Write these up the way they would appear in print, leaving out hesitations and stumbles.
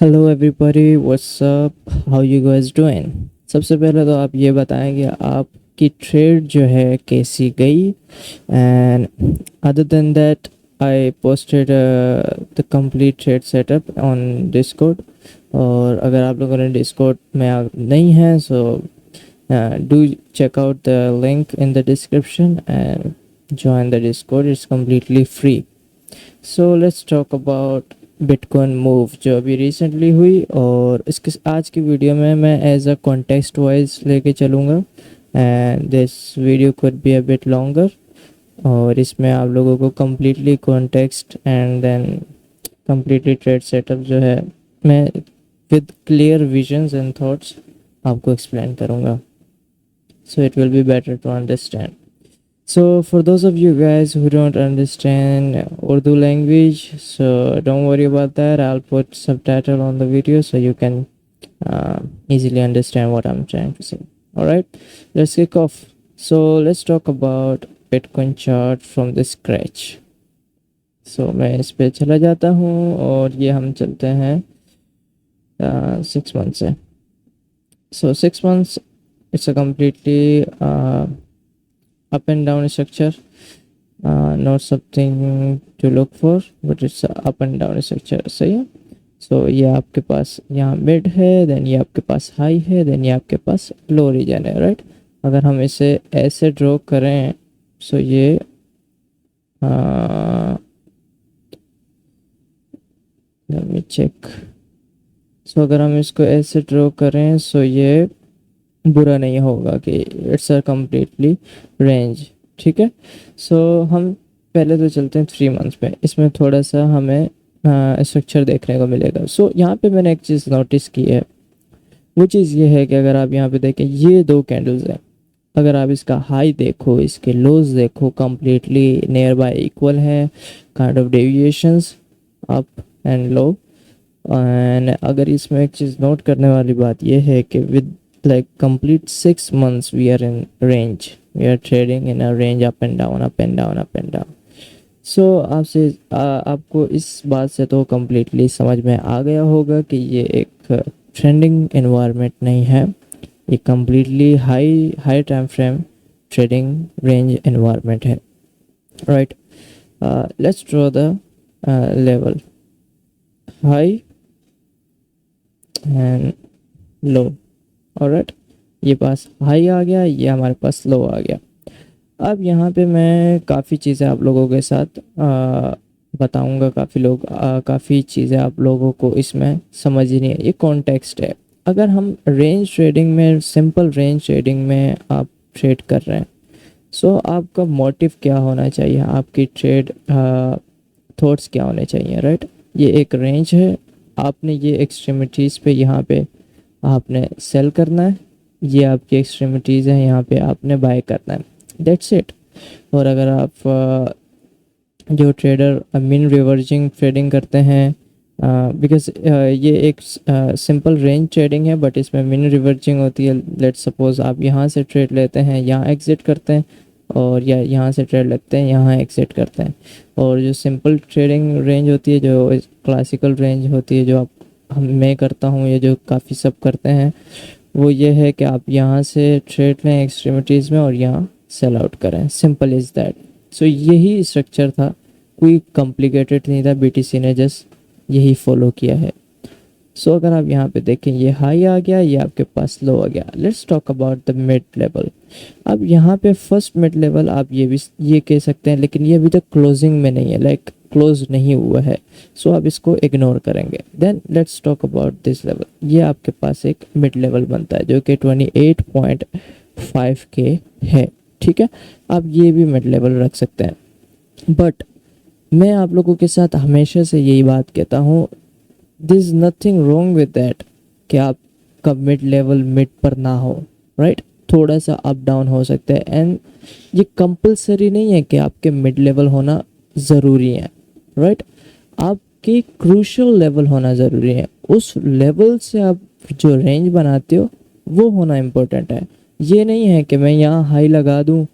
Hello everybody, what's up, how you guys doing. सबसे पहले तो आप ये बताएं कि आपकी ट्रेड जो है कैसी गई। And other than that I posted the complete trade setup on Discord. और अगर आप लोगों ने डिस्कॉर्ड में नहीं है so do check out the link in the description and join the discord. It's completely free. So let's talk about bitcoin move जो अभी रिसेंटली हुई, और इसके आज की वीडियो में मैं एज अ कॉन्टेक्स्ट वाइज लेके चलूँगा। And this video could be a bit longer, और इसमें आप लोगों को completely context and then completely trade setup जो है मैं with clear visions and thoughts आपको एक्सप्लेन करूँगा, so it will be better to understand. So for those of you guys who don't understand Urdu language, so don't worry about that. I'll put subtitle on the video so you can easily understand what I'm trying to say. All right, let's kick off. So let's talk about Bitcoin chart from the scratch. So मैं इस पे चला जाता हूँ और ये हम चलते हैं 6 months से. So 6 months, it's a completely up and down structure, not something to look for, but it's a up and down structure. सही है. सो ये आपके पास यहाँ मिड है, देन ये आपके पास हाई है, देन ये आपके पास लो रीजन है, राइट. अगर हम इसे ऐसे ड्रॉ करें सो ये लेट मी चेक. सो अगर हम इसको ऐसे ड्रॉ करें सो ये बुरा नहीं होगा कि इट्स अ कम्प्लीटली रेंज. ठीक है. सो हम पहले तो चलते हैं 3 मंथ्स पे. इसमें थोड़ा सा हमें स्ट्रक्चर देखने को मिलेगा. सो यहाँ पे मैंने एक चीज़ नोटिस की है, वो चीज़ ये है कि अगर आप यहाँ पे देखें ये दो कैंडल्स हैं. अगर आप इसका हाई देखो, इसके लोज देखो, कम्प्लीटली नियर बाय इक्वल है. Kind of deviations up and low. And अगर इसमें एक चीज़ नोट करने वाली बात यह है कि with like complete 6 months we are in range, we are trading in a range up and down, up and down, up and down. So आपको इस बात से तो completely समझ में आ गया होगा कि ये एक ट्रेंडिंग एनवायरनमेंट नहीं है, ये completely high time frame trading range environment है, right. Let's draw the level high and low. Alright, ये पास हाई आ गया, ये हमारे पास लो आ गया. अब यहाँ पे मैं काफ़ी चीज़ें आप लोगों के साथ बताऊँगा. काफ़ी चीज़ें आप लोगों को इसमें समझ ही नहीं है. ये कॉन्टेक्स्ट है. अगर हम रेंज ट्रेडिंग में, सिंपल रेंज ट्रेडिंग में आप ट्रेड कर रहे हैं, सो आपका मोटिव क्या होना चाहिए, आपकी ट्रेड थॉट्स क्या होने चाहिए, राइट. ये एक रेंज है, आपने ये एक्सट्रीमिटीज़ पे यहाँ पे आपने सेल करना है, ये आपकी एक्सट्रीमिटीज़ हैं, यहाँ पे आपने बाय करना है, दैट्स इट. और अगर आप जो ट्रेडर मीन रिवर्जिंग ट्रेडिंग करते हैं, बिकॉज ये एक सिंपल रेंज ट्रेडिंग है बट इसमें मीन रिवर्जिंग होती है. लेट्स सपोज आप यहाँ से ट्रेड लेते हैं, यहाँ एग्जिट करते हैं, और या यहाँ से ट्रेड लेते हैं, यहाँ एग्जिट करते हैं. और जो सिंपल ट्रेडिंग रेंज होती है, जो क्लासिकल रेंज होती है, जो मैं करता हूँ, ये जो काफ़ी सब करते हैं, वो ये है कि आप यहाँ से ट्रेड लें एक्सट्रीमिटीज़ में और यहाँ सेल आउट करें. Simple is that. सो यही स्ट्रक्चर था, कोई कॉम्प्लिकेटेड नहीं था. बीटीसी ने जस्ट यही फॉलो किया है. सो अगर आप यहाँ पे देखें, ये हाई आ गया, ये आपके पास लो आ गया. Let's talk about the mid level. अब यहाँ पे फर्स्ट मिड लेवल आप ये कह सकते हैं, लेकिन ये अभी तक क्लोजिंग में नहीं है, लाइक क्लोज नहीं हुआ है. सो आप इसको इग्नोर करेंगे. Then let's talk about this level. ये आपके पास एक मिड लेवल बनता है जो कि 28.5 के है. ठीक है, आप ये भी मिड लेवल रख सकते हैं. बट मैं आप लोगों के साथ हमेशा से यही बात कहता हूँ, this is nothing wrong with that कि आपका मिड लेवल मिड पर ना हो, राइट. थोड़ा सा अप डाउन हो सकता है, एंड ये कंपलसरी नहीं है कि आपके मिड लेवल होना ज़रूरी है, राइट. आपके क्रूशल लेवल होना ज़रूरी है. उस लेवल से आप जो रेंज बनाते हो वो होना इम्पोर्टेंट है. ये नहीं है कि मैं यहाँ हाई लगा दूँ,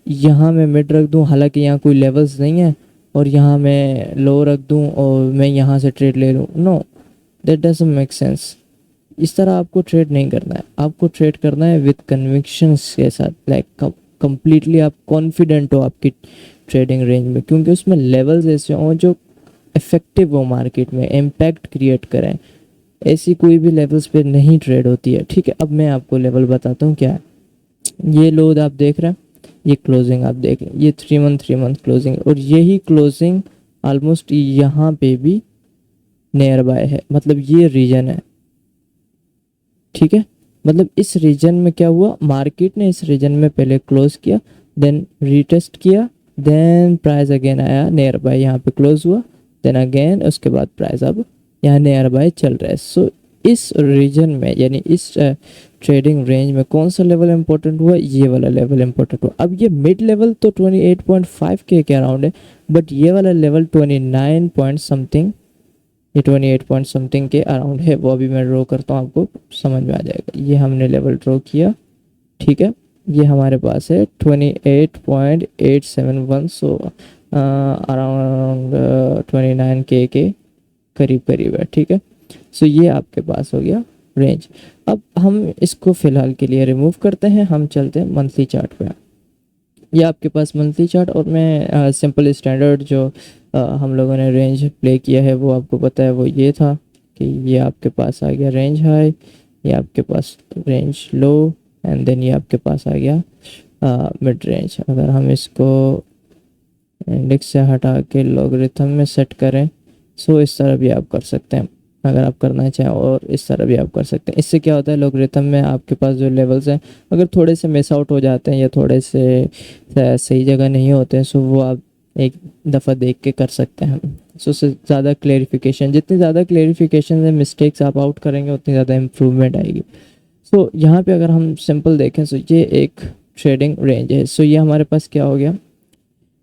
यहाँ मैं मिड रख दूँ, हालांकि यहाँ कोई लेवल्स नहीं है, और यहाँ मैं लो रख दूँ और मैं यहाँ से ट्रेड ले लूँ. No, that doesn't make sense. इस तरह आपको ट्रेड नहीं करना है, आपको ट्रेड करना है विद कन्विक्शंस के साथ, लाइक कंप्लीटली आप कॉन्फिडेंट हो आपकी ट्रेडिंग रेंज में, क्योंकि उसमें लेवल्स ऐसे हों जो इफेक्टिव हो, मार्केट में इम्पैक्ट क्रिएट करें। ऐसी कोई भी लेवल्स पे नहीं ट्रेड होती है, ठीक है। अब मैं आपको लेवल बताता हूँ क्या है। ये लो आप देख रहे हैं, ये क्लोजिंग आप देख रहे हैं, ये 3 मंथ क्लोजिंग, और यही क्लोजिंग ऑलमोस्ट यहाँ पे भी नियर बाय है, मतलब ये रीजन है, ठीक है। मतलब इस रीजन में क्या हुआ, मार्केट ने इस रीजन में पहले क्लोज किया, देन रीटेस्ट किया, देन प्राइस अगेन आया नियर बाय, यहाँ पे क्लोज हुआ, देन अगेन उसके बाद प्राइस अब यहाँ नियर बाय चल रहा है। सो इस रीजन में यानी इस ट्रेडिंग रेंज में कौन सा लेवल इंपॉर्टेंट हुआ, ये वाला लेवल इंपॉर्टेंट हुआ। अब ये मिड लेवल तो 28.5 के अराउंड है, बट ये वाला लेवल 29 पॉइंट समथिंग, ये 28 पॉइंट समथिंग के अराउंड है, वो अभी मैं ड्रॉ करता हूँ, आपको समझ में आ जाएगा। ये हमने लेवल ड्रॉ किया, ठीक है। ये हमारे पास है 28.871, सो अराउंड 29 के करीब करीब है, ठीक है। सो ये आपके पास हो गया रेंज। अब हम इसको फ़िलहाल के लिए रिमूव करते हैं, हम चलते हैं मंथली चार्ट पे। ये आपके पास मंथली चार्ट, और मैं सिंपल स्टैंडर्ड जो हम लोगों ने रेंज प्ले किया है वो आपको पता है, वो ये था कि ये आपके पास आ गया रेंज हाई, ये आपके पास रेंज लो, एंड देन ये आपके पास आ गया मिड रेंज। अगर हम इसको इंडेक्स से हटा के लॉगरिथम में सेट करें, सो इस तरह भी आप कर सकते हैं अगर आप करना चाहें, और इस तरह भी आप कर सकते हैं। इससे क्या होता है, लॉगरिथम में आपके पास जो लेवल्स हैं अगर थोड़े से मिस आउट हो जाते हैं या थोड़े से सही जगह नहीं होते हैं, सो वो आप एक दफ़ा देख के कर सकते हैं। सो उससे ज़्यादा क्लेरिफिकेशन, जितनी ज़्यादा क्लेरिफिकेशन से मिस्टेक्स आप आउट करेंगे उतनी ज़्यादा इम्प्रूवमेंट आएगी। सो यहाँ पे अगर हम सिंपल देखें, सो ये एक ट्रेडिंग रेंज है। सो ये हमारे पास क्या हो गया,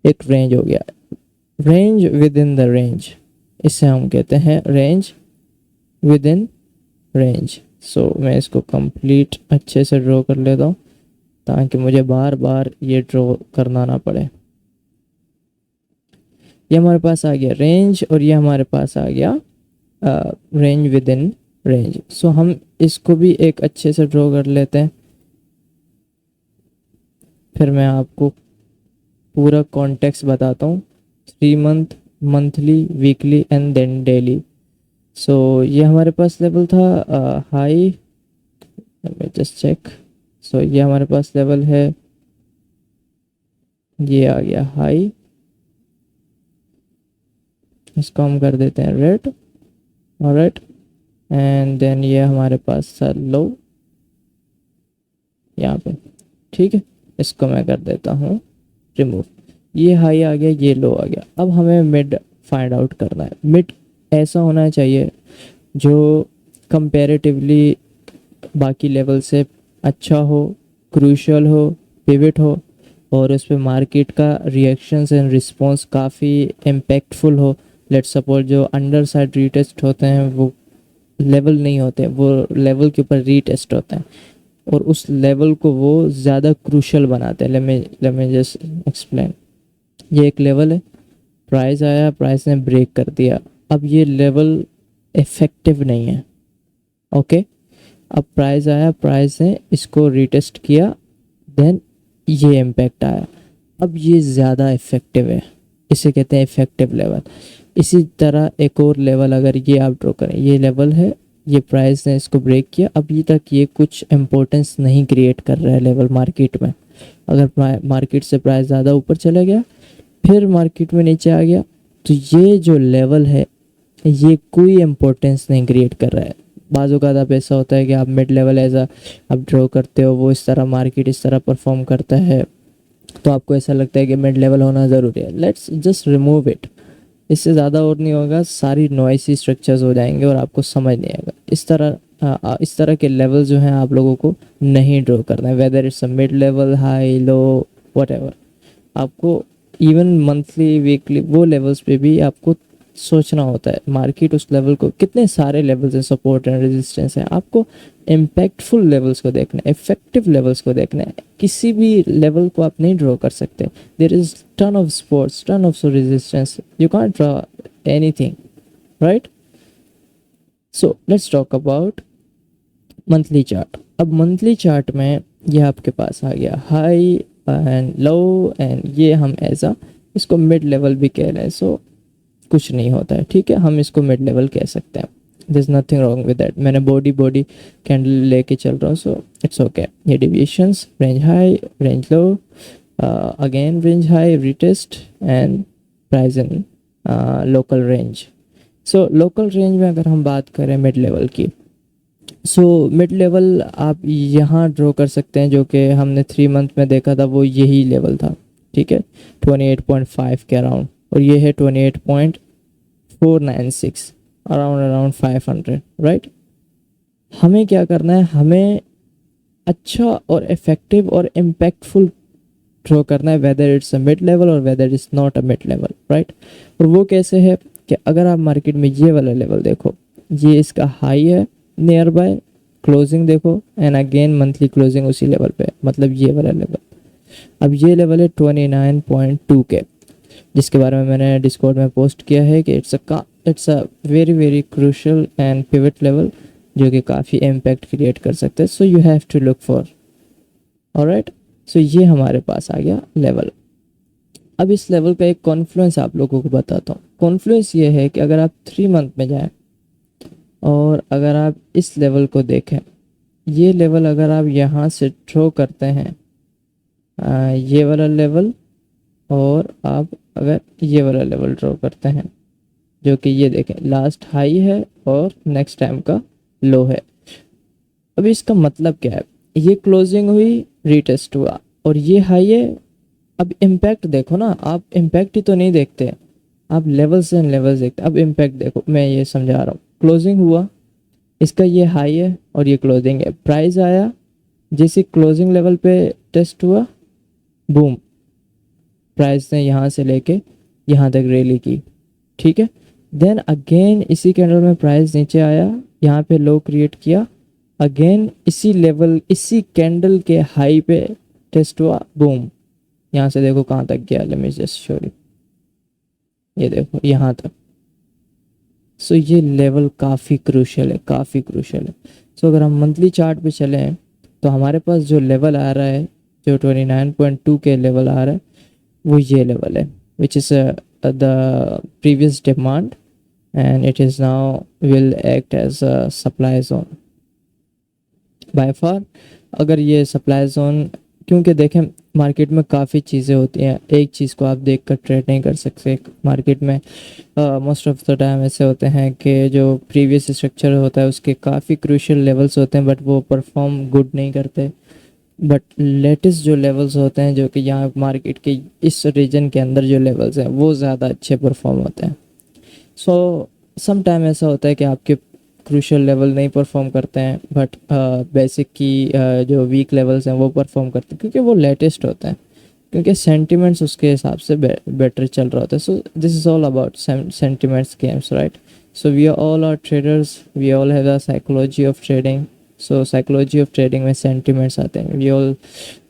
एक रेंज हो गया, range with in the range, इससे हम कहते हैं रेंज विद इन रेंज। सो मैं इसको कंप्लीट अच्छे से ड्रॉ कर लेता हूँ ताकि मुझे बार बार ये ड्रॉ करना ना पड़े। ये हमारे पास आ गया रेंज, और ये हमारे पास आ गया रेंज विद इन रेंज। सो हम इसको भी एक अच्छे से ड्रॉ कर लेते हैं, फिर मैं आपको पूरा कॉन्टेक्स्ट बताता हूँ, 3 month, monthly, weekly and then daily. So ये हमारे पास लेवल था हाई, जस्ट चेक। सो ये हमारे पास लेवल है, ये आ गया हाई, इसको हम कर देते हैं रेड, ऑलराइट। एंड देन ये हमारे पास था लो यहाँ पे, ठीक है। इसको मैं कर देता हूँ रिमूव। ये हाई आ गया, ये लो आ गया। अब हमें मिड फाइंड आउट करना है। मिड ऐसा होना चाहिए जो कंपैरेटिवली बाकी लेवल से अच्छा हो, क्रूशियल हो, पिवट हो, और उस पर मार्केट का रिएक्शंस एंड रिस्पॉन्स काफ़ी इम्पैक्टफुल हो। लेट्स सपोज जो अंडर साइड रीटेस्ट होते हैं वो लेवल नहीं होते, वो लेवल के ऊपर रीटेस्ट होते हैं, और उस लेवल को वो ज़्यादा क्रूशियल बनाते हैं। Let me just explain. ये एक लेवल है, प्राइस आया, प्राइस ने ब्रेक कर दिया, अब ये लेवल इफेक्टिव नहीं है, ओके। अब प्राइस आया, प्राइस ने इसको रीटेस्ट किया, देन ये इम्पैक्ट आया, अब ये ज़्यादा इफेक्टिव है, इसे कहते हैं इफेक्टिव लेवल। इसी तरह एक और लेवल अगर ये आप ड्रॉ करें, ये लेवल है, ये प्राइस ने इसको ब्रेक किया, अभी तक ये कुछ इम्पोर्टेंस नहीं क्रिएट कर रहा है लेवल मार्केट में। अगर मार्केट से प्राइस ज़्यादा ऊपर चला गया, फिर मार्केट में नीचे आ गया, तो ये जो लेवल है ये कोई इम्पोर्टेंस नहीं क्रिएट कर रहा है। बाज़ का आप ऐसा होता है कि आप मिड लेवल ऐसा आप ड्रॉ करते हो, वो इस तरह मार्केट इस तरह परफॉर्म करता है, तो आपको ऐसा लगता है कि मिड लेवल होना ज़रूरी है। लेट्स जस्ट रिमूव इट, इससे ज़्यादा और नहीं होगा, सारी नॉइसी स्ट्रक्चर्स हो जाएंगे और आपको समझ नहीं आएगा। इस तरह के लेवल जो हैं आप लोगों को नहीं ड्रॉ करना है, whether it's a mid level, high, low, whatever. आपको इवन मंथली, वीकली, वो लेवल्स पे भी आपको सोचना होता है। मार्केट उस लेवल को, कितने सारे लेवल्स हैं, सपोर्ट एंड रेजिस्टेंस है, आपको इम्पैक्टफुल लेवल्स को देखना है, इफेक्टिव लेवल्स को देखना है। किसी भी लेवल को आप नहीं ड्रॉ कर सकते। There is ton of supports, ton of resistance, you can't draw anything, right. So let's talk about monthly chart. अब मंथली चार्ट में ये आपके पास आ गया हाई एंड लो, एंड ये हम ऐसा इसको मिड लेवल भी कह रहे हैं। सो कुछ नहीं होता है, ठीक है, हम इसको मिड लेवल कह सकते हैं। This nothing wrong with that. मैंने बॉडी बॉडी कैंडल लेके चल रहा हूँ, सो इट्स ओके। ये deviations, range high, range low, again range high, retest and price in local range. So local range में अगर हम बात करें मिड लेवल की, सो मिड लेवल आप यहाँ ड्रॉ कर सकते हैं, जो कि हमने 3 मंथ में देखा था, वो यही लेवल था, ठीक है, 28.5 के अराउंड, और ये है 28.496, अराउंड 500, राइट। हमें क्या करना है, हमें अच्छा और इफेक्टिव और इम्पैक्टफुल ड्रॉ करना है, whether it's a mid level और whether it's not a mid level, right. और वो कैसे है कि अगर आप मार्केट में ये वाला लेवल देखो, ये इसका हाई है नियर बाय, क्लोजिंग देखो, एंड अगेन मंथली क्लोजिंग उसी लेवल पे, मतलब ये वाला लेवल। अब ये लेवल है 29.2 के, जिसके बारे में मैंने डिस्कॉर्ड में पोस्ट किया है कि it's a very very crucial and pivot level, जो कि काफ़ी इम्पैक्ट क्रिएट कर सकते हैं। So you have to look for, alright. So ये हमारे पास आ गया लेवल। अब इस लेवल का एक कॉन्फ्लुएंस आप लोगों को बताता हूँ। कॉन्फ्लुएंस ये है कि अगर आप 3 मंथ में जाएं और अगर आप इस लेवल को देखें, ये लेवल अगर आप यहाँ से ड्रॉ करते हैं, ये वाला लेवल, और आप अगर ये वाला लेवल ड्रॉ करते हैं, जो कि ये देखें लास्ट हाई है और नेक्स्ट टाइम का लो है। अभी इसका मतलब क्या है, ये क्लोजिंग हुई, रीटेस्ट हुआ, और ये हाई है। अब इम्पैक्ट देखो ना, आप इम्पैक्ट ही तो नहीं देखते, आप लेवल्स एंड लेवल्स देखते। अब इम्पैक्ट देखो, मैं ये समझा रहा हूँ। क्लोजिंग हुआ, इसका ये हाई है और ये क्लोजिंग है, प्राइस आया, जैसे क्लोजिंग लेवल पे टेस्ट हुआ, बूम, प्राइस ने यहाँ से लेके यहाँ तक रैली की, ठीक है। देन अगेन इसी कैंडल में प्राइस नीचे आया, यहाँ पे लो क्रिएट किया, अगेन इसी लेवल इसी कैंडल के हाई पे टेस्ट हुआ, बूम, यहाँ से देखो कहाँ तक गया, let me just show you, ये देखो यहाँ तक। सो ये लेवल काफ़ी क्रूशियल है, काफ़ी क्रूशियल है। सो अगर हम मंथली चार्ट पे चलें तो हमारे पास जो लेवल आ रहा है, जो 29.2 के लेवल आ रहा है, वो ये लेवल है, which is the previous demand, and it is now will act as a supply zone by far. अगर ये सप्लाई जोन, क्योंकि देखें मार्केट में काफ़ी चीज़ें होती हैं, एक चीज़ को आप देख कर ट्रेड नहीं कर सकते मार्केट में। मोस्ट ऑफ द टाइम ऐसे होते हैं कि जो प्रीवियस स्ट्रक्चर होता है उसके काफ़ी क्रूशियल लेवल्स होते हैं, बट वो परफॉर्म गुड नहीं करते। बट लेटेस्ट जो लेवल्स होते हैं, जो कि यहाँ मार्केट के इस रीजन के अंदर जो लेवल्स हैं, वो ज़्यादा अच्छे परफॉर्म होते हैं। सो सम टाइम ऐसा होता है कि आपके क्रूशियल लेवल नहीं परफॉर्म करते हैं, बट बेसिक की जो वीक लेवल्स हैं वो परफॉर्म करते हैं, क्योंकि वो लेटेस्ट होते हैं, क्योंकि सेंटिमेंट्स उसके हिसाब से बेटर चल रहा होता है। So this is all about sentiments games, right. So we are all are traders, we all have the psychology of trading. So psychology of trading में सेंटिमेंट्स आते हैं। We all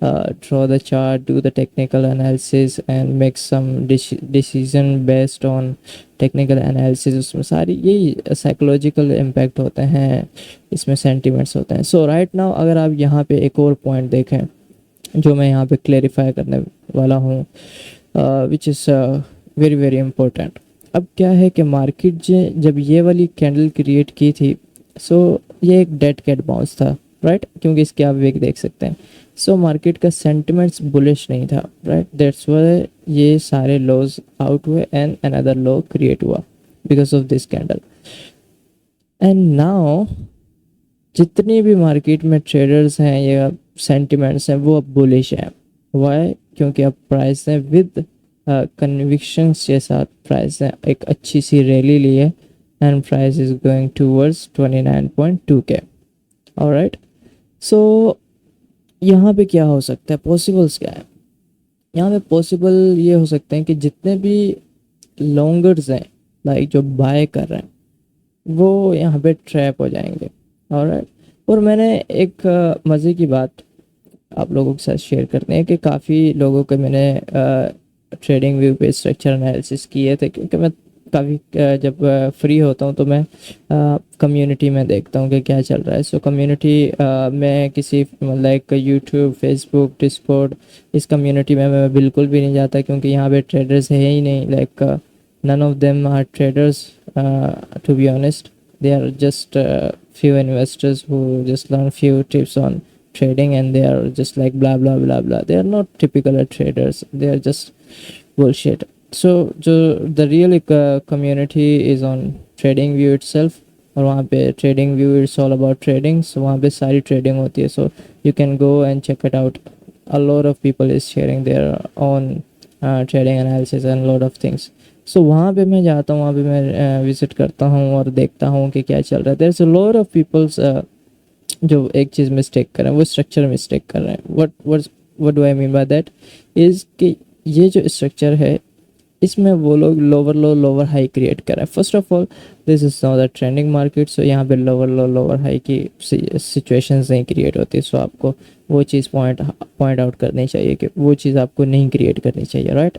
draw the chart, do the technical analysis and make some decision based on technical analysis. उसमें सारी यही psychological impact होते हैं, इसमें sentiments होते हैं। सो राइट नाउ अगर आप यहाँ पे एक और पॉइंट देखें जो मैं यहाँ पे क्लेरिफाई करने वाला हूँ, which is very very important. अब क्या है कि मार्केट जब ये वाली कैंडल क्रिएट की थी, सो ये एक डेड कैट बाउंस था, राइट, क्योंकि इसके आप वेक देख सकते हैं। सो मार्केट का सेंटिमेंट्स बुलिश नहीं था, राइट, दैट्स व्हाई ये सारे लॉज आउट हुए एंड अनदर लॉ क्रिएट हुआ because of this candle. And now जितने भी मार्केट में ट्रेडर्स हैं या सेंटिमेंट्स हैं, वो अब बुलिश हैं। वाई? क्योंकि अब प्राइस ने विद कन्विक्शंस के साथ प्राइस ने एक अच्छी सी रैली ली है, and price is going towards 29.2 के, ऑलराइट। सो यहाँ पे क्या हो सकता है, पॉसिबल्स क्या है यहाँ पे? पॉसिबल ये हो सकते हैं कि जितने भी लॉन्गर्स हैं, लाइक जो बाय कर रहे हैं, वो यहाँ पे ट्रैप हो जाएंगे, ऑलराइट। और मैंने एक मज़े की बात आप लोगों के साथ शेयर करते हैं कि काफ़ी लोगों के मैंने ट्रेडिंग व्यू पे स्ट्रक्चर एनालिसिस किए थे, क्योंकि मैं काफ़ी जब फ्री होता हूँ तो मैं कम्युनिटी में देखता हूँ कि क्या चल रहा है। सो कम्युनिटी मैं किसी लाइक यूट्यूब, फेसबुक, डिस्कॉर्ड, इस कम्युनिटी में मैं बिल्कुल भी नहीं जाता, क्योंकि यहाँ पे ट्रेडर्स है ही नहीं। Like none of them are traders to be honest, they are just few investors who just learn few tips on trading, and they are just like blah blah blah blah. They are not typical traders, they are just bullshit. So the real community is on trading view itself, और वहाँ पे trading view it's all about trading, so वहाँ पे सारी trading होती है, so you can go and check it out. A lot of people is sharing their own trading analysis and lot of things. सो वहाँ पे मैं जाता हूँ, वहाँ पे मैं विज़िट करता हूँ और देखता हूँ कि क्या चल रहा है। There is a lot of peoples जो एक चीज़ मिस्टेक कर रहे हैं, वो स्ट्रक्चर मिस्टेक कर रहे हैं। What do I mean by that is कि ये जो स्ट्रक्चर है, इसमें वो लोग lower low lower high create कर रहे हैं। First of all this is not the trending market, so यहाँ पे लोअर लो लोअर हाई की सिचुएशंस नहीं क्रिएट होती। सो आपको वो चीज़ पॉइंट आउट करनी चाहिए कि वो चीज़ आपको नहीं क्रिएट करनी चाहिए, राइट।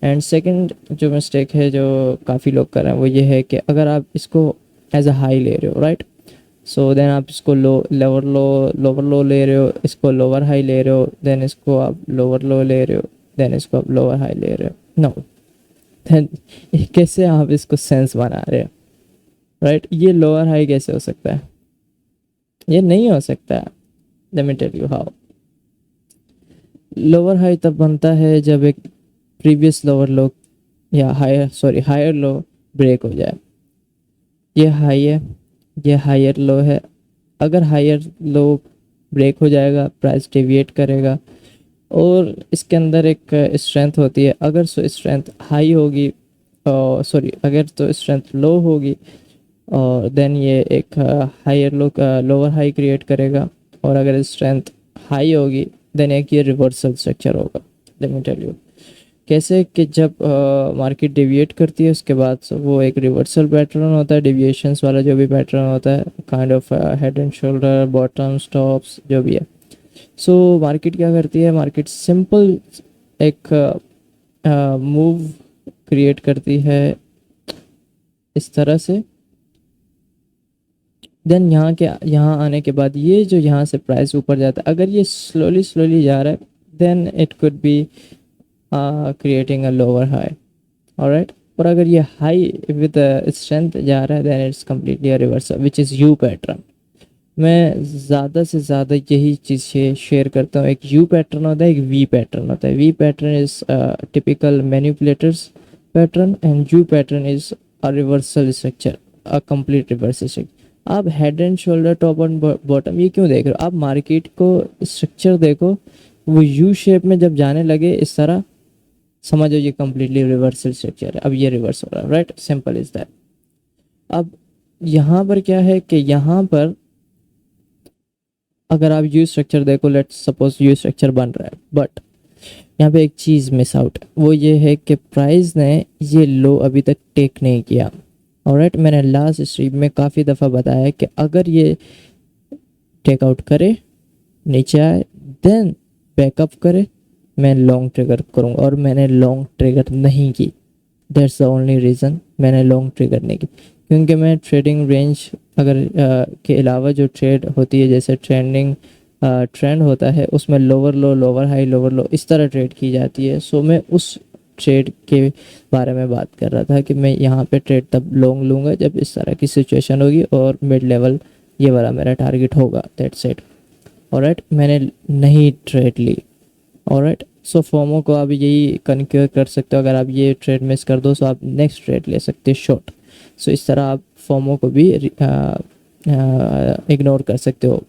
एंड सेकंड जो मिस्टेक है जो काफ़ी लोग कर रहे हैं, वो ये है कि अगर आप इसको एज अ हाई ले रहे हो, राइट, सो देन आप इसको लोअर लो ले रहे हो, इसको लोअर हाई ले रहे हो, देन इसको आप लोअर लो ले रहे हो, देन इसको आप लोअर हाई ले रहे हो। नो, देन कैसे आप इसको सेंस बना रहे हो, राइट। ये लोअर हाई कैसे हो सकता है? ये नहीं हो सकता है। Let me tell you how. Lower high तब बनता है जब एक प्रीवियस लोअर लो या हायर लो ब्रेक हो जाए। ये हाई है, ये हायर लो है। अगर हायर लो ब्रेक हो जाएगा, प्राइस डेविएट करेगा, और इसके अंदर एक स्ट्रेंथ होती है। अगर स्ट्रेंथ हाई होगी, अगर तो स्ट्रेंथ लो होगी, और देन ये एक higher low lower high create करेगा, और अगर स्ट्रेंथ हाई होगी देन एक ये रिवर्सल स्ट्रक्चर होगा। लेट मी टेल यू कैसे कि जब मार्केट डेविएट करती है, उसके बाद वो एक रिवर्सल पैटर्न होता है, डेविएशंस वाला जो भी पैटर्न होता है, kind of head and shoulder, bottom, stops, जो भी है। सो मार्केट क्या करती है? मार्केट सिंपल एक मूव क्रिएट करती है इस तरह से। देन यहाँ आने के बाद ये जो यहाँ से प्राइस ऊपर जाता है, अगर ये स्लोली जा रहा है, then it could be creating a lower high, alright. और अगर ये हाई विद स्ट्रेंथ जा रहा है, then it's completely a reversal which is U pattern. मैं ज़्यादा से ज़्यादा यही चीज़ शेयर करता हूँ। एक यू पैटर्न होता है, एक वी पैटर्न होता है। V pattern is typical manipulators pattern, and U pattern is a reversal structure, a complete reversal structure. आप head and shoulder, top and bottom, ये क्यों देख रहे हो? आप मार्केट को स्ट्रक्चर देखो, वो यू शेप में जब जाने लगे इस तरह, समझो ये कम्प्लीटली रिवर्सल स्ट्रक्चर है। अब ये रिवर्स हो रहा है, राइट, सिंपल इज दैट। अब यहाँ पर क्या है कि यहाँ पर अगर आप यू स्ट्रक्चर देखो, लेट्स सपोज यू स्ट्रक्चर बन रहा है, बट यहाँ पे एक चीज़ मिस आउट है, वो ये है कि प्राइस ने ये लो अभी तक टेक नहीं किया। ऑलराइट, मैंने लास्ट स्ट्रीम में काफ़ी दफ़ा बताया कि अगर ये टेक आउट करे, नीचे आए, देन बैकअप करे, मैं लॉन्ग ट्रिगर करूँगा, और मैंने लॉन्ग ट्रिगर नहीं की। दैट्स द ओनली रीज़न मैंने लॉन्ग ट्रिगर नहीं की, क्योंकि मैं ट्रेडिंग रेंज अगर के अलावा जो ट्रेड होती है, जैसे ट्रेंड होता है, उसमें lower low lower high lower लो इस तरह ट्रेड की जाती है। सो मैं उस ट्रेड के बारे में बात कर रहा था कि मैं यहाँ पे ट्रेड तब लॉन्ग लूँगा जब इस तरह की सिचुएशन होगी, और मिड लेवल ये वाला मेरा टारगेट होगा। That's it, alright. मैंने नहीं ट्रेड ली, ऑलराइट। सो फोमो को आप यही कन्क्यूर कर सकते हो। अगर आप ये ट्रेड मिस कर दो, सो आप नेक्स्ट ट्रेड ले सकते हो शॉर्ट। सो इस तरह आप फोमो को भी इग्नोर कर सकते हो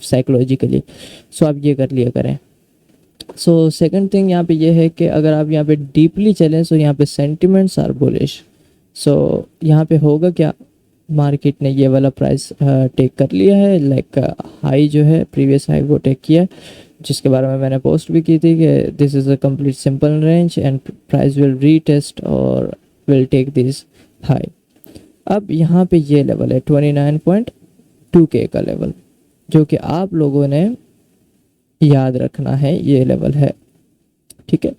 साइकोलॉजिकली। सो आप ये कर लिया करें। सो सेकंड थिंग यहाँ पे ये है कि अगर आप यहाँ पे डीपली चलें, सो यहाँ पे सेंटिमेंट्स आर बुलिश। सो यहाँ पे होगा क्या, मार्केट ने ये वाला प्राइस टेक कर लिया है, लाइक हाई जो है प्रीवियस हाई वो टेक किया, जिसके बारे में मैंने पोस्ट भी की थी कि this is a complete simple range and price will retest और विल टेक दिस हाई। अब यहाँ पे ये लेवल है 29.2K का लेवल, जो कि आप लोगों ने याद रखना है, ये लेवल है, ठीक है।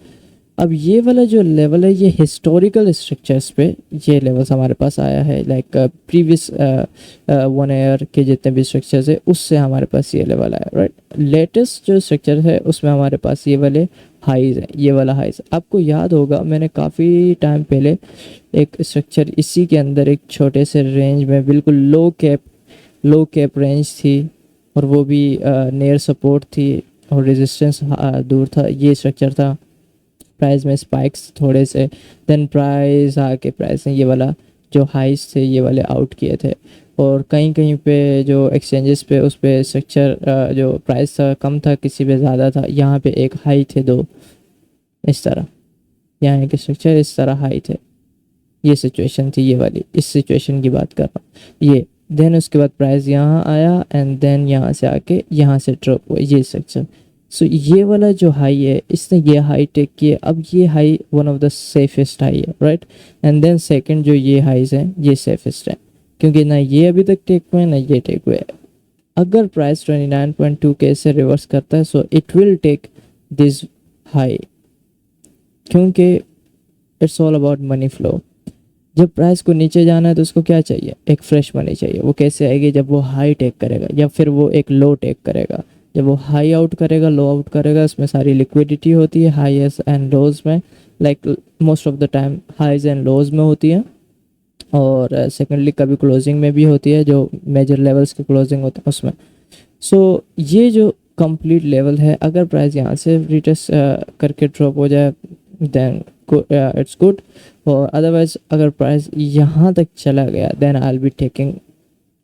अब ये वाला जो लेवल है ये हिस्टोरिकल स्ट्रक्चर्स पे ये लेवल्स हमारे पास आया है, लाइक प्रीवियस 1 ईयर के जितने भी स्ट्रक्चर्स है उससे हमारे पास ये लेवल आया, राइट। लेटेस्ट जो स्ट्रक्चर है उसमें हमारे पास ये वाले हाइज है, ये वाला हाइज। आपको याद होगा मैंने काफ़ी टाइम पहले एक स्ट्रक्चर इसी के अंदर एक छोटे से रेंज में बिल्कुल लो कैप रेंज थी, और वो भी नियर सपोर्ट थी और रेजिस्टेंस दूर था, ये स्ट्रक्चर था। प्राइस में स्पाइक्स थोड़े से, देन प्राइस आके प्राइस ने ये वाला जो हाइस थे ये वाले आउट किए थे, और कहीं कहीं पे जो एक्सचेंजेस पे उस पे स्ट्रक्चर जो प्राइस था कम था, किसी पे ज़्यादा था। यहाँ पे एक हाई थे दो इस तरह, यहाँ के स्ट्रक्चर इस तरह हाई थे, ये सिचुएशन थी, ये वाली इस सिचुएशन की बात कर रहा हूँ ये। देन उसके बाद प्राइस यहाँ आया एंड देन यहाँ से आके यहाँ से ड्रॉप हुआ ये स्ट्रक्चर। सो ये वाला जो हाई है इसने ये हाई टेक किया, अब ये high one of the safest high है, राइट। एंड देन सेकंड जो ये हाइज हैं ये सेफेस्ट है, क्योंकि ना ये अभी तक टेक हुए ना ये टेक हुए। अगर प्राइस 29.2 के से रिवर्स करता है so it will take this high, क्योंकि it's all about money flow. जब प्राइस को नीचे जाना है तो उसको क्या चाहिए, एक फ्रेश मनी चाहिए। वो कैसे आएगी, जब वो हाई टेक करेगा या फिर वो एक लो टेक करेगा। जब वो हाई आउट करेगा लो आउट करेगा, उसमें सारी लिक्विडिटी होती है हाईएस्ट एंड लोज में, like most of the time highs and lows में होती है, और सेकेंडली कभी क्लोजिंग में भी होती है, जो मेजर लेवल्स के क्लोजिंग होते हैं उसमें। सो ये जो कंप्लीट लेवल है, अगर प्राइस यहाँ से रिटेस्ट करके ड्रॉप हो जाए देन इट्स गुड, और अदरवाइज अगर प्राइस यहाँ तक चला गया then I will be taking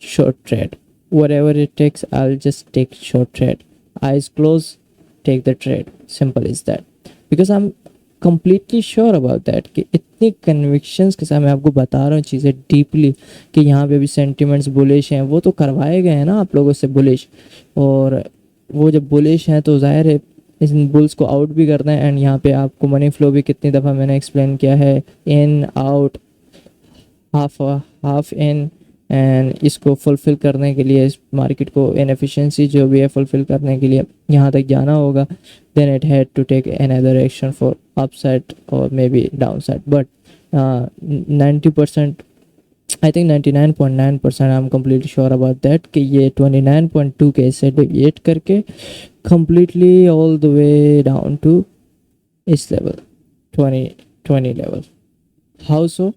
short trade, whatever it takes I'll just take short trade, eyes closed, take the trade, simple is that, because I'm completely sure about that कि इतनी convictions के साथ मैं आपको बता रहा हूँ चीज़ें डीपली, कि यहाँ पे भी सेंटिमेंट्स बुलिश हैं, वो तो करवाए गए हैं ना आप लोगों से बुलिश, और वो जब बुलिश हैं तो जाहिर है इन बुल्स को आउट भी करना है। एंड यहाँ पे आपको मनी फ्लो भी कितनी दफ़ा मैंने एक्सप्लेन किया है, in out half in, and इसको फुलफ़िल करने के लिए इस मार्केट को इनएफिशिएंसी जो भी है फुलफ़िल करने के लिए यहाँ तक जाना होगा, then it had to take another action for upside और maybe downside. But 90% I think 99.9% I am completely sure about that कि ये 29.2 के से डिविएट करके completely all the way down to इस लेवल 20 लेवल। हाउ सो,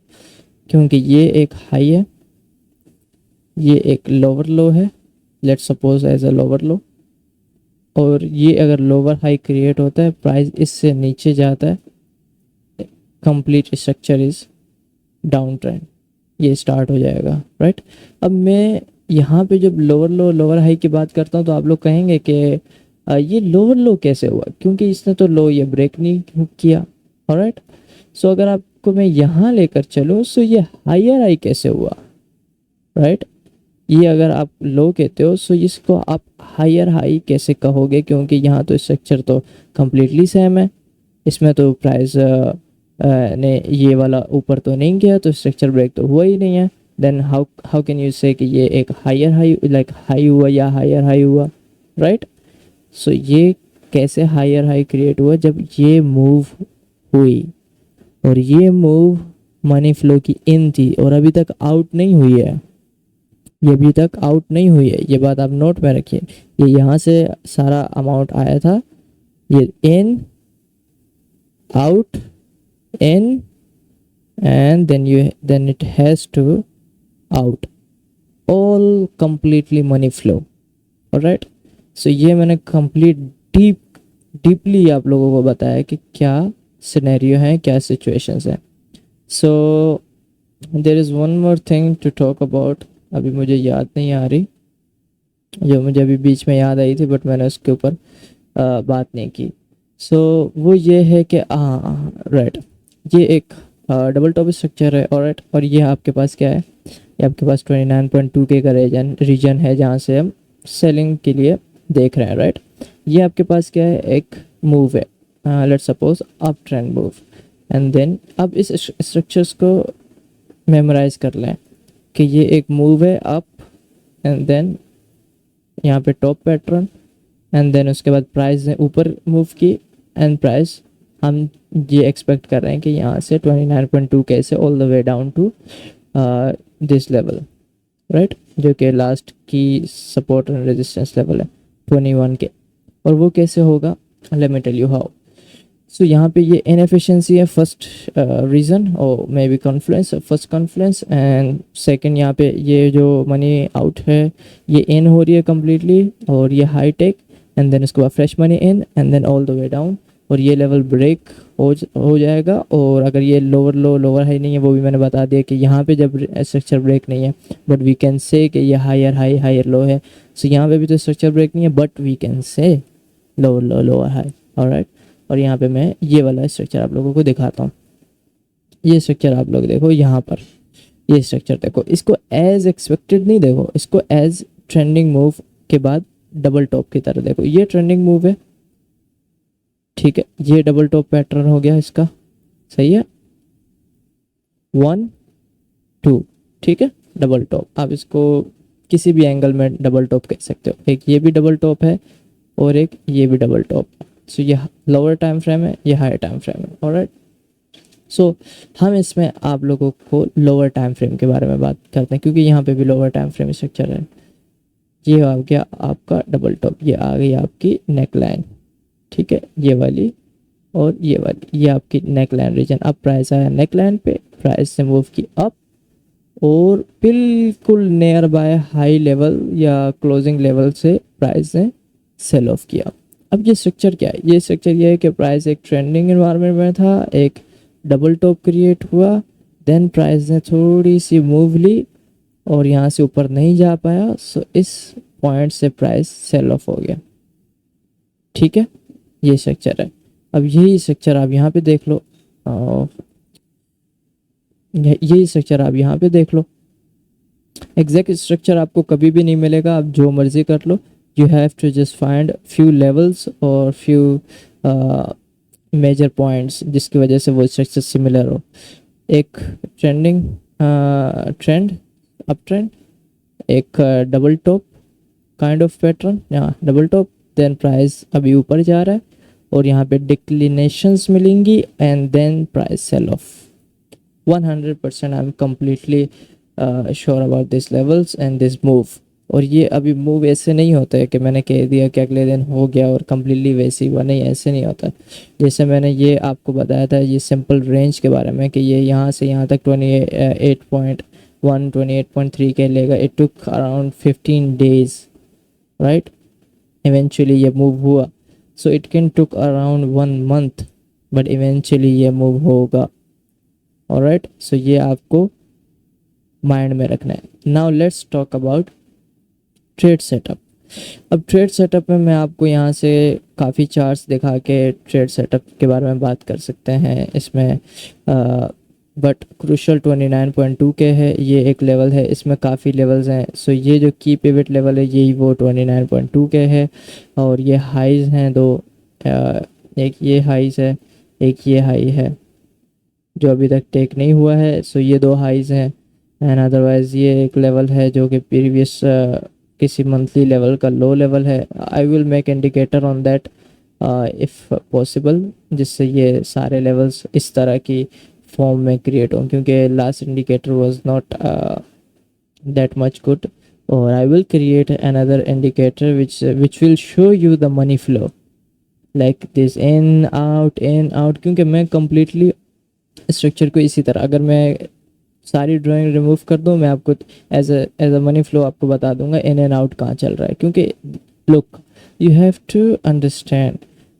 क्योंकि ये एक हाई है, ये एक लोअर लो है, let's suppose as a lower low, और ये अगर लोअर हाई क्रिएट होता है प्राइस इससे नीचे जाता है, complete structure is down trend, ये स्टार्ट हो जाएगा, राइट। अब मैं यहाँ पे जब लोअर लो लोअर हाई की बात करता हूँ तो आप लोग कहेंगे कि ये लोअर लो कैसे हुआ, क्योंकि इसने तो लो ये ब्रेक नहीं किया, ऑलराइट। सो अगर आपको मैं यहाँ लेकर चलूँ सो ये हायर हाई कैसे हुआ, राइट। ये अगर आप लो कहते हो सो इसको आप हायर हाई कैसे कहोगे, क्योंकि यहाँ तो स्ट्रक्चर तो कम्प्लीटली सेम है, इसमें तो प्राइस ने ये वाला ऊपर तो नहीं गया, तो स्ट्रक्चर ब्रेक तो हुआ ही नहीं है। देन हाउ कैन यू से कि ये एक हायर हाई लाइक हाई हुआ या हायर हाई हुआ, राइट। सो ये कैसे हायर हाई क्रिएट हुआ, जब ये मूव हुई, और ये मूव मनी फ्लो की इन थी और अभी तक आउट नहीं हुई है, ये अभी तक आउट नहीं हुई है, ये बात आप नोट में रखिए। ये यहाँ से सारा अमाउंट आया था, ये in out in and then it has to out, all completely money flow, alright. So ये मैंने कंप्लीट डीपली आप लोगों को बताया कि क्या सिनेरियो है, क्या सिचुएशंस हैं। So there is one more thing to talk about, अभी मुझे याद नहीं आ रही, जो मुझे अभी बीच में याद आई थी बट मैंने उसके ऊपर बात नहीं की। सो वो ये है कि हाँ राइट, ये एक डबल टॉप स्ट्रक्चर है, ऑलराइट। और ये आपके पास क्या है, ये आपके पास 29.2 के का रीजन है जहाँ से हम सेलिंग के लिए देख रहे हैं, राइट। ये आपके पास क्या है, एक मूव है, let's suppose up trend move, and then अब इस स्ट्रक्चर्स को मेमोराइज कर लें कि ये एक मूव है अप, एंड देन यहाँ पे टॉप पैटर्न, एंड देन उसके बाद प्राइस ने ऊपर मूव की एंड प्राइस हम ये एक्सपेक्ट कर रहे हैं कि यहाँ से 29.2K से all the way down to this level, right, जो कि लास्ट की सपोर्ट एंड रेजिस्टेंस लेवल है 21K। और वो कैसे होगा, let me tell you how. So यहाँ पे ये इनएफिशिएंसी है फर्स्ट रीज़न, और maybe confluence, first confluence, and second यहाँ पे ये जो मनी आउट है ये इन हो रही है कम्प्लीटली, और ये हाई टेक, एंड देन उसके बाद fresh money in, and then all the way down, और ये लेवल ब्रेक हो जाएगा। और अगर ये लोअर लो लोअर हाई नहीं है, वो भी मैंने बता दिया कि यहाँ पे जब स्ट्रक्चर ब्रेक नहीं है, बट वी कैन से कि ये हायर हाई हायर लो है। सो यहाँ पे भी तो स्ट्रक्चर ब्रेक नहीं है, but we can say lower low lower high, alright. और यहाँ पे मैं ये वाला स्ट्रक्चर आप लोगों को दिखाता हूँ। ये स्ट्रक्चर आप लोग देखो, यहाँ पर ये स्ट्रक्चर देखो, इसको एज एक्सपेक्टेड नहीं देखो, इसको एज ट्रेंडिंग मूव के बाद डबल टॉप की तरह देखो। ये ट्रेंडिंग मूव है, ठीक है, ये डबल टॉप पैटर्न हो गया इसका, सही है, 1 2, ठीक है, डबल टॉप। आप इसको किसी भी एंगल में डबल टॉप कह सकते हो। एक ये भी डबल टॉप है और एक ये भी डबल टॉप। सो ये लोअर टाइम फ्रेम है, ये हायर टाइम फ्रेम है, ऑलराइट। सो हम इसमें आप लोगों को लोअर टाइम फ्रेम के बारे में बात करते हैं, क्योंकि यहाँ पे भी लोअर टाइम फ्रेम स्ट्रक्चर है। ये आ गया आपका डबल टॉप, ये आ गई आपकी नेक लाइन, ठीक है, ये वाली और ये वाली, ये आपकी नेक लाइन रीजन। अब प्राइस आया नेक लाइन पे, प्राइस से मूव की अप, और बिल्कुल नियर बाय हाई लेवल या क्लोजिंग लेवल से प्राइस ने सेल ऑफ किया। अब ये स्ट्रक्चर क्या है, ये स्ट्रक्चर ये है कि प्राइस एक ट्रेंडिंग एनवायरनमेंट में था, एक डबल टॉप क्रिएट हुआ, देन प्राइस ने थोड़ी सी मूव ली और यहाँ से ऊपर नहीं जा पाया। सो इस पॉइंट से प्राइस सेल ऑफ हो गया, ठीक है, ये स्ट्रक्चर है। अब यही स्ट्रक्चर आप यहाँ पे देख लो, यही स्ट्रक्चर आप यहाँ पे देख लो। एग्जैक्ट स्ट्रक्चर आपको कभी भी नहीं मिलेगा, आप जो मर्जी कर लो। You have to just find few levels और फ्यू मेजर पॉइंट्स जिसकी वजह से वो स्ट्रक्चर सिमिलर हो। एक ट्रेंडिंग ट्रेंड, अप ट्रेंड, एक double top kind of pattern, यहाँ डबल टॉप, देन प्राइस अभी ऊपर जा रहा है और यहाँ पे डिक्लिनेशंस मिलेंगी, and then price sell off. 100% I am completely sure about this levels and this move. और ये अभी मूव ऐसे नहीं होता है कि मैंने कह दिया कि अगले दिन हो गया और कम्प्लीटली वैसे ही हुआ, नहीं, ऐसे नहीं होता। जैसे मैंने ये आपको बताया था ये सिंपल रेंज के बारे में कि ये यहाँ से यहाँ तक 28.1 28.3 के लेगा। It took around 15 days, right, eventually ये मूव हुआ। So it can took around 1 month, but eventually ये मूव होगा, ऑलराइट। सो ये आपको माइंड में रखना है। Now let's talk about trade setup. अब ट्रेड सेटअप में मैं आपको यहाँ से काफ़ी चार्ट्स दिखा के ट्रेड सेटअप के बारे में बात कर सकते हैं इसमें, बट क्रूशल 29.2 के है, ये एक लेवल है, इसमें काफ़ी लेवल्स हैं। सो ये जो की पिवट लेवल है यही वो 29.2 के है, और ये हाइज हैं दो, एक ये हाइज है, एक ये हाई है जो अभी तक टेक नहीं हुआ है। सो ये दो हाइज हैं, एंड अदरवाइज़ ये एक लेवल है जो कि प्रीवियस किसी मंथली लेवल का लो लेवल है। I will make indicator on that if possible, जिससे ये सारे लेवल्स इस तरह की फॉर्म में क्रिएट हों, क्योंकि last indicator was not that much good. और I will create another indicator which will show you the money flow like this, in out, क्योंकि मैं कम्प्लीटली स्ट्रक्चर को इसी तरह, अगर मैं सारी ड्राइंग रिमूव कर दूँ, मैं आपको एज अ मनी फ्लो आपको बता दूंगा इन एंड आउट कहाँ चल रहा है। क्योंकि look, you have to understand,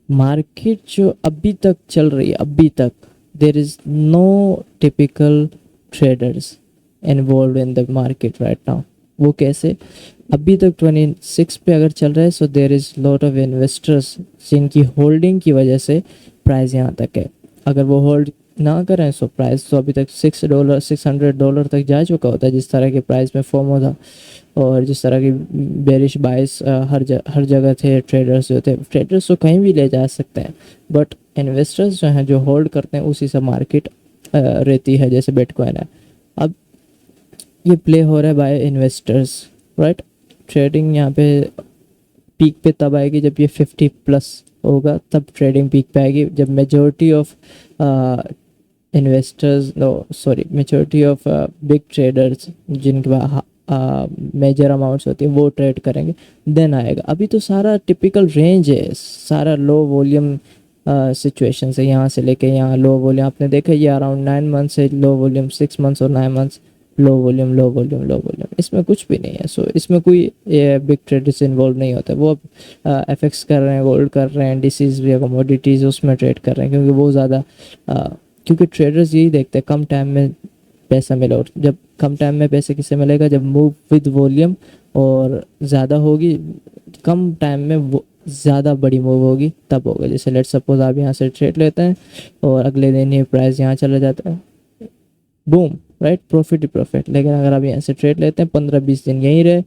market जो अभी तक चल रही है, अभी तक there is no typical traders involve in the market right now. वो कैसे, अभी तक 26 पे अगर चल रहा है, so there is lot of investors जिनकी होल्डिंग की वजह से प्राइस यहाँ तक है। अगर वो होल्ड ना करें सो प्राइस तो अभी तक $600 तक जा चुका होता है, जिस तरह के प्राइस में फॉर्म था और जिस तरह की बेरिश बाइस हर जगह थे। ट्रेडर्स जो थे, ट्रेडर्स तो कहीं भी ले जा सकते हैं, बट इन्वेस्टर्स जो हैं जो होल्ड करते हैं उसी से मार्केट रहती है, जैसे बिटकॉइन है। अब ये प्ले हो रहा है बाय इन्वेस्टर्स, राइट। ट्रेडिंग यहाँ पे पीक पे तब आएगी जब ये 50+ होगा तब ट्रेडिंग पीक पे आएगी, जब majority of investors, no sorry, majority of big traders जिनके पास मेजर अमाउंट्स होती है वो ट्रेड करेंगे, देन आएगा। अभी तो सारा टिपिकल रेंज है, सारा लो वॉल्यूम सिचुएशन है, यहाँ से लेके यहाँ लो वॉल्यूम। आपने देखा ये अराउंड 9 मंथ्स है लो वॉल्यूम, 6 मंथ्स और 9 months low volume, low volume, low volume. इसमें कुछ भी नहीं है। सो इसमें कोई बिग ट्रेडर्स इन्वॉल्व नहीं होता। वो अब एफएक्स कर रहे हैं, गोल्ड कर रहे हैं, डिसीज या कमोडिटीज़ उसमें ट्रेड कर रहे हैं, क्योंकि वो ज़्यादा क्योंकि ट्रेडर्स यही देखते हैं कम टाइम में पैसा मिले। और जब कम टाइम में पैसे किससे मिलेगा, जब मूव विद वॉल्यूम और ज़्यादा होगी, कम टाइम में वो ज़्यादा बड़ी मूव होगी तब होगा। जैसे लेट्स सपोज आप यहाँ से ट्रेड लेते हैं और अगले दिन ये प्राइस यहाँ चला जाता है, बूम, राइट, प्रॉफिट ही प्रॉफिट। लेकिन अगर आप यहाँ से ट्रेड लेते हैं 15-20 दिन यहीं रहे,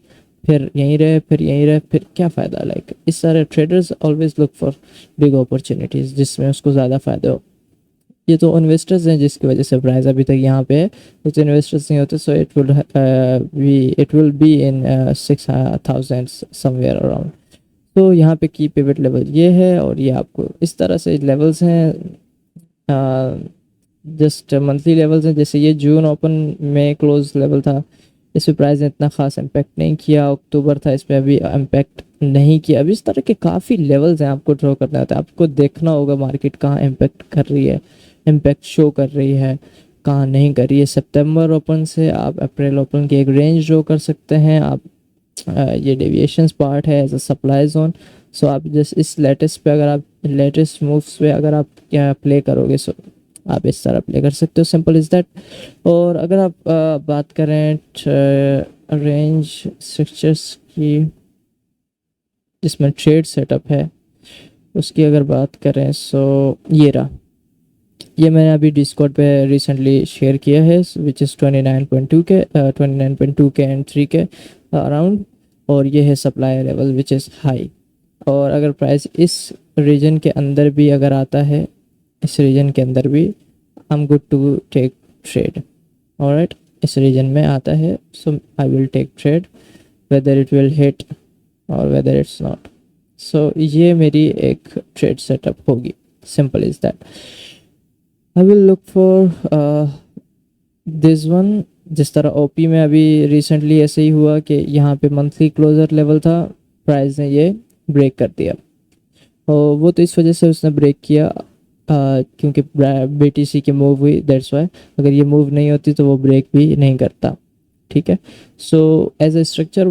फिर यहीं रहे, फिर यहीं रहे, फिर क्या फ़ायदा। लाइक इस सारे traders always look for big opportunities जिसमें उसको ज़्यादा फ़ायदा हो। ये तो इन्वेस्टर्स हैं जिसकी वजह से प्राइस अभी तक यहाँ पे है। कुछ इन्वेस्टर्स नहीं होते, सो it will be in 6,000 somewhere around. तो यहाँ पे की पिवट लेवल ये है, और ये आपको इस तरह से लेवल्स हैं, जस्ट मंथली लेवल्स हैं। जैसे ये जून ओपन में क्लोज लेवल था, इस पर प्राइस ने इतना खास इम्पैक्ट नहीं किया। अक्टूबर था, इस पर अभी इम्पैक्ट नहीं किया। अभी इस तरह के काफ़ी लेवल्स हैं, आपको ड्रॉ करना होता है। आपको देखना होगा मार्केट कहाँ इम्पैक्ट कर रही है, इम्पैक्ट शो कर रही है, कहाँ नहीं कर रही है। सितंबर ओपन से आप अप्रैल ओपन की एक रेंज ड्रॉ कर सकते हैं। आप ये डेविएशंस पार्ट है एज अ सप्लाई जोन। सो आप जस्ट इस लेटेस्ट पे, अगर आप लेटेस्ट मूव्स पे अगर आप क्या प्ले करोगे, सो आप इस तरह प्ले कर सकते हो, सिंपल इज़ दैट। और अगर आप बात करें रेंज स्ट्रक्चर्स की जिसमें ट्रेड सेटअप है, उसकी अगर बात करें, सो ये रहा, ये मैंने अभी डिस्कॉर्ड पे रिसेंटली शेयर किया है, विच इज़ 29.2 के 29.2 के एंड 3 के अराउंड। और ये है supply level which is high. और अगर प्राइस इस रीजन के अंदर भी अगर आता है, इस रीजन के अंदर भी, I am good to take trade. Alright, इस रीजन में आता है, so I will take trade whether it will hit और वेदर इट्स नॉट। सो ये मेरी एक ट्रेड सेटअप होगी, simple is that. I will look for this one. जिस तरह ओपी में अभी रिसेंटली ऐसे ही हुआ कि यहाँ पे मंथली क्लोजर लेवल था, प्राइस ने ये ब्रेक कर दिया। और वो तो इस वजह से उसने ब्रेक किया क्योंकि बीटीसी की मूव हुई, दैट्स वाई। अगर ये मूव नहीं होती तो वो ब्रेक भी नहीं करता, ठीक है। So as a structure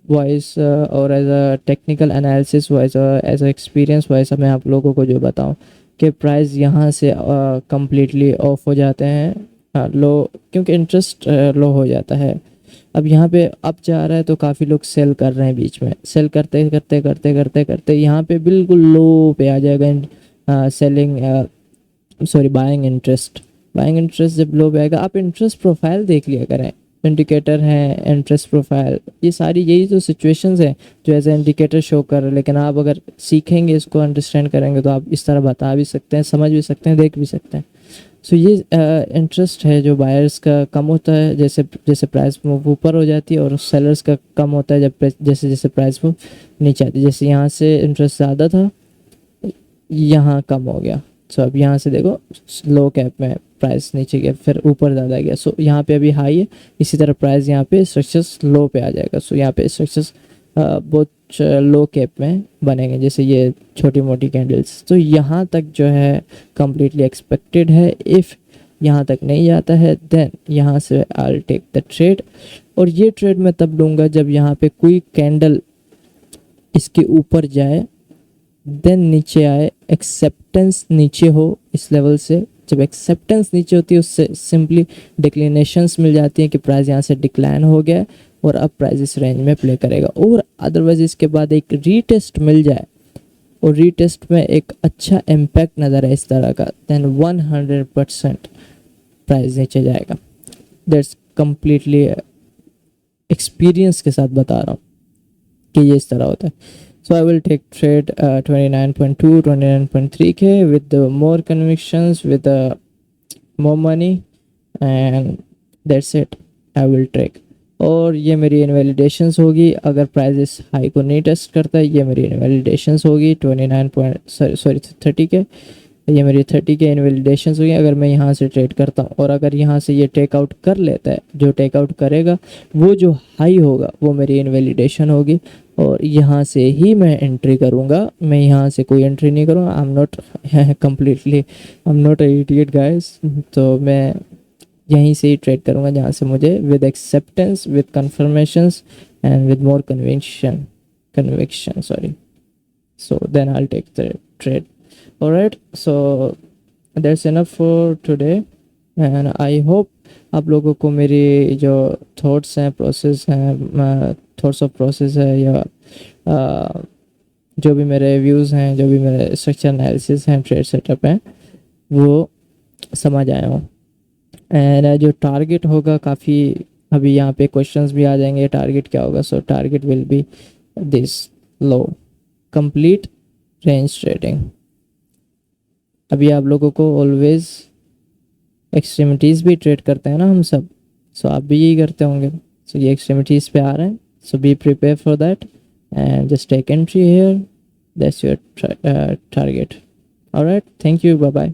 wise और as a technical analysis wise, as a experience wise, मैं आप लोगों को जो बताऊं कि प्राइस यहाँ से कम्प्लीटली ऑफ हो जाते हैं लो, क्योंकि इंटरेस्ट लो हो जाता है। अब यहाँ पे अप जा रहा है तो काफ़ी लोग सेल कर रहे हैं, बीच में सेल करते करते करते करते करते यहाँ पे बिल्कुल लो पे आ जाएगा selling, sorry buying interest. Buying interest जब लो पे आएगा, आप इंटरेस्ट प्रोफाइल देख लिया करें, इंडिकेटर है, इंटरेस्ट प्रोफाइल, ये सारी यही जो सिचुएशंस हैं जो एज ए इंडिकेटर शो कर रहे हैं। लेकिन आप अगर सीखेंगे, इसको अंडरस्टैंड करेंगे, तो आप इस तरह बता भी सकते हैं, समझ भी सकते हैं, देख भी सकते हैं। सो ये इंटरेस्ट है जो बायर्स का कम होता है जैसे जैसे प्राइस मूव ऊपर हो जाती है, और सेलर्स का कम होता है जब जैसे जैसे प्राइस मूव नीचे आती है। जैसे यहाँ से इंटरेस्ट ज़्यादा था, यहाँ कम हो गया। सो अब यहाँ से देखो, लो कैप में प्राइस नीचे गया, फिर ऊपर ज़्यादा गया। सो यहाँ पे अभी हाई है, इसी तरह प्राइस यहाँ पे स्ट्रक्चर्स लो पे आ जाएगा। सो यहाँ पे स्ट्रक्चर्स बहुत लो कैप में बनेंगे, जैसे ये छोटी मोटी कैंडल्स। तो यहाँ तक जो है कम्प्लीटली एक्सपेक्टेड है। इफ़ यहाँ तक नहीं जाता है, देन यहाँ से I will take the trade. और ये ट्रेड मैं तब लूँगा जब यहाँ पे कोई कैंडल इसके ऊपर जाए, देन नीचे आए, एक्सेप्टेंस नीचे हो इस लेवल से। जब एक्सेप्टेंस नीचे होती है, उससे सिंपली डिक्लिनेशंस मिल जाती हैं कि प्राइस यहाँ से डिक्लाइन हो गया और अब प्राइस इस रेंज में प्ले करेगा। और अदरवाइज इसके बाद एक रीटेस्ट मिल जाए और रीटेस्ट में एक अच्छा इम्पैक्ट नज़र है इस तरह का, देन 100% प्राइस नीचे जाएगा। दैट्स कम्प्लीटली एक्सपीरियंस के साथ बता रहा हूँ कि ये इस तरह होता है। So I will take trade 29.2, 29.3k with more convictions, with more money, and that's it. I will take. और ये मेरी इनवैलिडेशंस होगी अगर प्राइजेस हाई को नहीं टेस्ट करता है। ये मेरी इनवैलिडेशंस होगी 29 पॉइंट सॉरी 30 के, ये मेरी 30 के इनवैलिडेशंस होगी अगर मैं यहाँ से ट्रेड करता हूँ। और अगर यहाँ से ये टेकआउट कर लेता है, जो टेकआउट करेगा वो जो हाई होगा वो मेरी इनवैलिडेशन होगी और यहाँ से ही मैं एंट्री करूँगा। मैं यहाँ से कोई एंट्री नहीं करूँगा। I am not completely I am not idiot guys. तो मैं यहीं से ही ट्रेड करूँगा जहाँ से मुझे with acceptance, with conformations and with more conviction sorry, so then I'll take the trade. All right, so that's enough for today and I hope आप लोगों को मेरी जो थॉट्स हैं, प्रोसेस हैं, थॉट्स ऑफ प्रोसेस है या जो भी मेरे व्यूज़ हैं, जो भी मेरे स्ट्रक्चर एनालिसिस हैं, ट्रेड सेटअप हैं, वो समझ आए हों। एंड जो टारगेट होगा, काफ़ी अभी यहाँ पे क्वेश्चंस भी आ जाएंगे टारगेट क्या होगा। सो target will be this low, complete range trading. अभी आप लोगों को ऑलवेज एक्सट्रीमिटीज़ भी ट्रेड करते हैं ना हम सब, सो आप भी यही करते होंगे। सो ये एक्सट्रीमिटीज़ पे आ रहे हैं, so be prepare for that and just take entry here, that's your target. Alright, thank you, bye bye.